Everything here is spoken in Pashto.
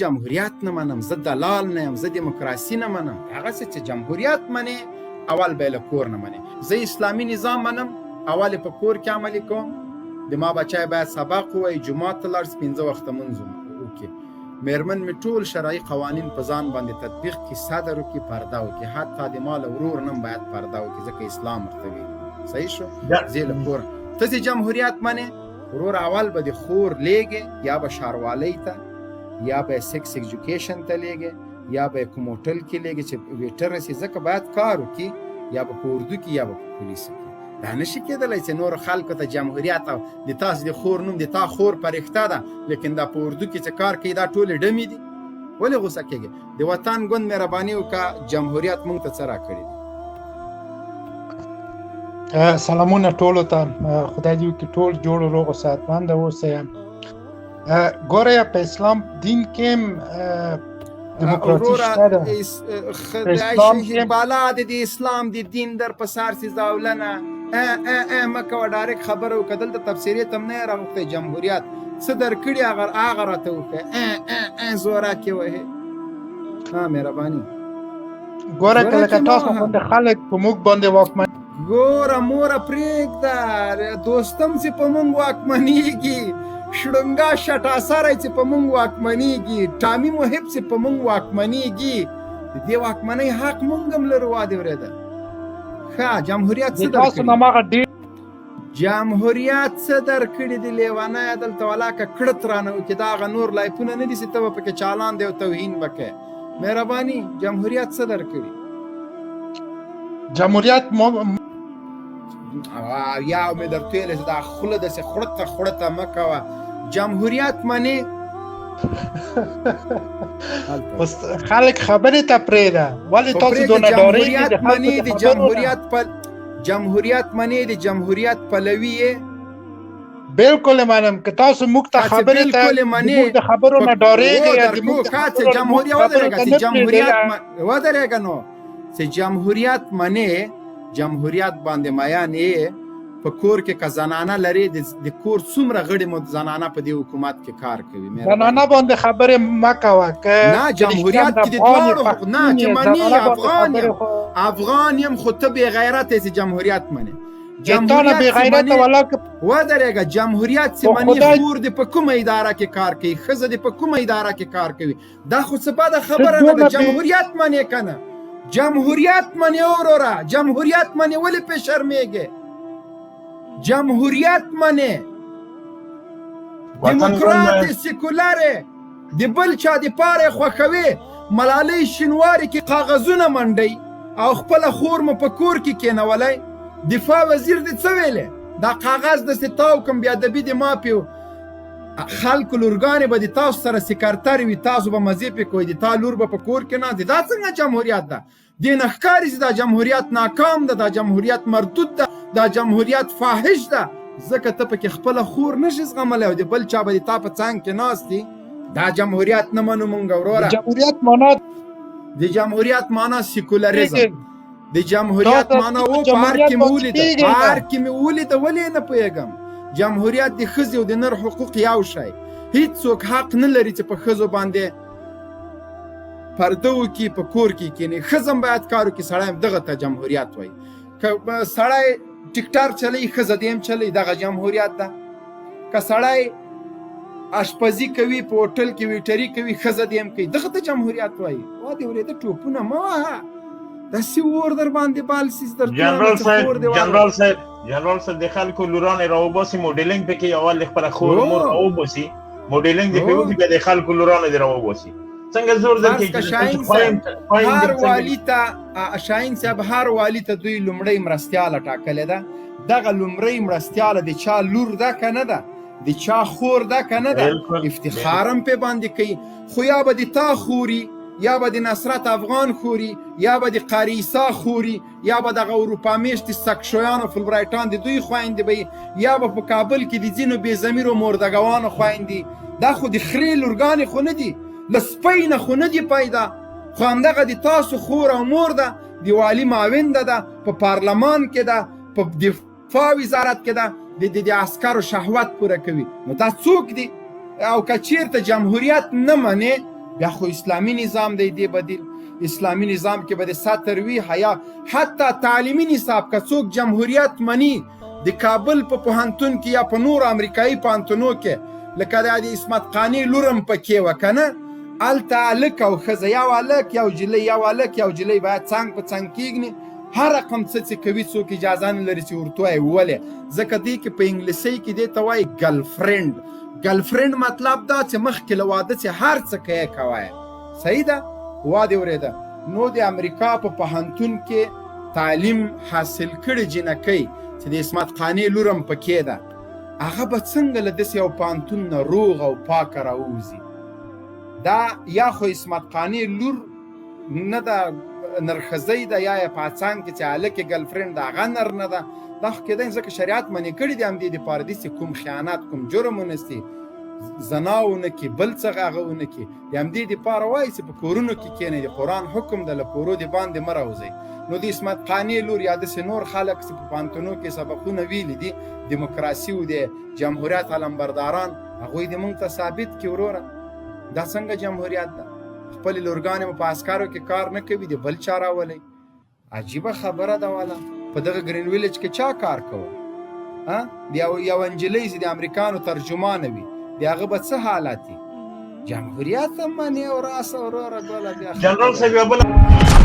جمهوریت نه منم، زه دلال نه یم، زه دیموکراسي نه منم. هغسې چې جمهوریت منې اول به یې له کور نه منې. زه اسلامي نظام منم، اول یې په کور کې عملي کوم. د ما بچی باید سبق ووایي، جومات ته لاړ شي، 5 وخته لمونځ وکړي. میرمن مې ټول شرعي قوانین په ځان باندې تطبیق کړي، صدر وکړي، پرده وکړي. حتی د ما له ورور نه باید پرده وکړي، ځکه اسلام ورته ویلي. صحیح شو؟ زه له کور. ته چې جمهوریت منې، ورور اول به د خور لیږې، یا به ښاروالۍ ته، یا به سیکس ایجوکیشن ته لیږې، یا به کوم هوټل کې لیږې چې ویټر شي، ځکه باید کار وکړي، یا به په اردو کې یا به په پولیسو کې. دا نشي کېدلی چې نورو خلکو ته جمهوریت او د تاسو د خور نوم د تا خور فرښته ده، لیکن دا په اردو کې چې کار کوي دا ټولې ډمې دي. ولې غوسه کېږي؟ د وطن ګوند مهرباني وکړه، جمهوریت موږ ته څه راکړي دي؟ سلامونه ټولو ته. خدای دې وکړي ټول جوړ و روغ او صحتمند اوسئ. ګوره په اسلام دین کې دموکراسي شته ده. خدای شي بالا د اسلام د دین در په سر سي زاولنه مه کوه، ډایرکټ خبره وکړه. دلته تفسیري ته هم نه یې راغوښتی. جمهوریت څه درکړي هغه راته وښیه. زورکې وهې. مهرباني ګوره کله که تاسو باندې خلک په موږ باندې واکمن، ګوره موره پرېږده، دوستم چې په موږ واکمنېږي، شړنګا شټاسری چې په موږ واکمنېږي، ټامي محب چې په موږ واکمنېږي، د دې واکمنۍ حق موږ هم لرو. وادې ورېده ښه. جمهوریت څه درکړي؟ جمهوریت څه درکړي دي؟ لیونی دلته ولاکه کړت رانه وکړي. دا هغه نور لایفونه نه دي چې ته به پکې چالان دی او توهین به کوې. مهرباني جمهوریت څه درکړي؟ جمهوریت یا مې درته ویلې چې دا خوله داسې خوړته مه کوه. جمهوریت منې خلک خبرې ته پرېږده. ولې تاسو دونه ډارېږئ؟ جمهوریت منې د جمهوریت پلوي یې؟ بالکل منم. که تاسو موږ ته خبرې ته موږ د خبرو نه ډارېږئ، ودرېږه نو چې جمهوریت منې، جمهوریت باندې میان یې. په کور کې که زنانه لري، د کور څومره غړي مو زنانه په دې حکومت کې کار کوي؟ زنانه باندې خبرې مه کوه. نه جمهوریت کې د دواړو نه چې منې افغان یم، خو ته بې غیرت یې چې جمهوریت منې. ودرېږه. جمهوریت چې منې، خور دې په کومه اداره کې کار کوي، ښځه دې په کومه اداره کې کار کوي؟ دا خو څه بده خبره نه ده. جمهوریت منې که نه؟ جمهوریت منې وروره، جمهوریت منې. ولې پې شرمېږې؟ جمهوریت منې. دیموکرات سیکولر د بل چا د پاره خوښوي. ملالۍ شینواري کې کاغذونه منډئ او خپله خور مو په کور کې کېنولی. دفاع وزیر دې څه ویلې؟ دا کاغذ داسې تاو کړم، بېادبي دې مافې خلکو لورګانې به د تاسو سره سکرتر وي، تاسو به مزې پې کوئ، د تا لور به په کور کې ناست. دا څنګه جمهوریت ده؟ دې نه ښکاري چې دا جمهوریت ناکام ده، دا جمهوریت مردود ده، دا جمهوریت فاحش ده. ځکه ته پکې خپله خور نشي زغملی او د بل چا به د تا په څنګ کې ناست دي. دا جمهوریت نه منو مونږ وروره. د جمهوریت معنا سیکولریزم. د جمهوریت معنا و په هر کې مې ولیده، په هر کې مې ولیده. ولې نه پوهېږم؟ جمهوریت د ښځې او د نر حقوق یو شی. هیڅوک حق نه لري چې په ښځو باندې پرده وکړي، په کور کې کښېني. ښځه هم باید کار وکړي. سړی هم دغه ته جمهوریت وایي. که سړی ټیکټر چلوي، ښځه دې هم چلوي، دغه جمهوریت ده. که سړی اشپزي کوي، په هوټل کې ویټري کوي، ښځه دې هم کوي، دغه ته جمهوریت وایي. وادې ورېده ټوپونه مه وهه، داسې اور در باندې بال سي. جنرال صاحب د خلکو لورانې راوباسي، موډلینګ پکې اول خپله خور مور راوباسي، موډلینګ دې پې وکړي، بیا د خلکو لورانې دې راوباسي. څنګه زور درکړي؟ هر والي ته شاهین صاحب، هر والي ته دوی لومړۍ مرستیاله ټاکلې ده. دغه لومړۍ مرستیاله د چا لور ده که نه ده؟ د چا خور ده که نه ده؟ افتخار هم پې باندې کوي. خو یا به د تا خوري، یا به د نصرت افغان خوري، یا به د قاری عیسی خوري، یا به دغه اروپا میشتې سکشویانو فلبرایټان د دوی خویندې به، یا به په کابل کې د ځینو بې ضمیرو موردګوانو خویندې. دا خو د خرې لورګانې خو نه دي، له سپی نه خو نه دي پیدا. خو همدغه د تاسو خور او مور ده، د والي معاونده ده، په پارلمان کې ده، په دفاع وزارت کې ده، د عسکرو شهوت پوره کوي. نو دا څوک دي؟ او که چیرته جمهوریت نه منې، بیا خو اسلامي نظام دی دې بدیل اسلامي نظام کې به د ساتر وي حیا حتی تعلیمي نصاب که څوک جمهوریت مني د کابل په پوهنتون کې یا په نور امریکایي پوهنتونو کې لکه د عصمت قانع لورم پکې وه که نه هلته هلک او ښځه یو هلک یو جلۍ یو هلک یو جلۍ باید څنګ په څنګ کېږدي هر رقم څه کوي څوک اجازه نه لري چې ورته ووایي ولې ځکه دې کې په انګلیسۍ کې دې ته وایي ګرلفرینډ مطلب دا چې مخکې له واده چې هر څه کوې کوایه صحیح ده وادې اورېده نو د امریکا په پوهنتون کې تعلیم حاصل کړي جنکۍ چې د عصمت قانع لورم پکې ده هغه به څنګه له داسې یو پوهنتون نه روغ او پاکه راوځي دا یا خو عصمت قانع لور نه ده نرښځی ده یا یې پاڅانګ کې چې هلک یې ګرلفرینډ د هغه نر نه ده دا خو کېدای ځکه شریعت منې کړي دي همدې دپاره داسې کوم خیانت کوم جرم ونه سي زنا ونه کړي بل څه هغه ونه کړي د همدې دپاره وایي چې په کورونو کې کښېنئ د قرآن حکم ده له کورو د باندې مه راوځئ نو د عصمت قانع لور یا داسې نور خلک چې په پوهنتونو کې سبقونه ویلي دي دیموکراسي او د جمهوریت علمبرداران هغوی دې موږ ته ثابت کړي وروره دا څنګه جمهوریت ده خپلې لورګانې مو په عسکرو کې کار نه کوي د بل چا راولئ عجیبه خبره ده والا په دغه ګرین ویلج کې چا کار کوه یو نجلۍ چې د امریکانو ترجمانه وي د هغه به څه حالت وي جمهوریت هم منې او راسه وروره ګوله بیا جنرال صاحب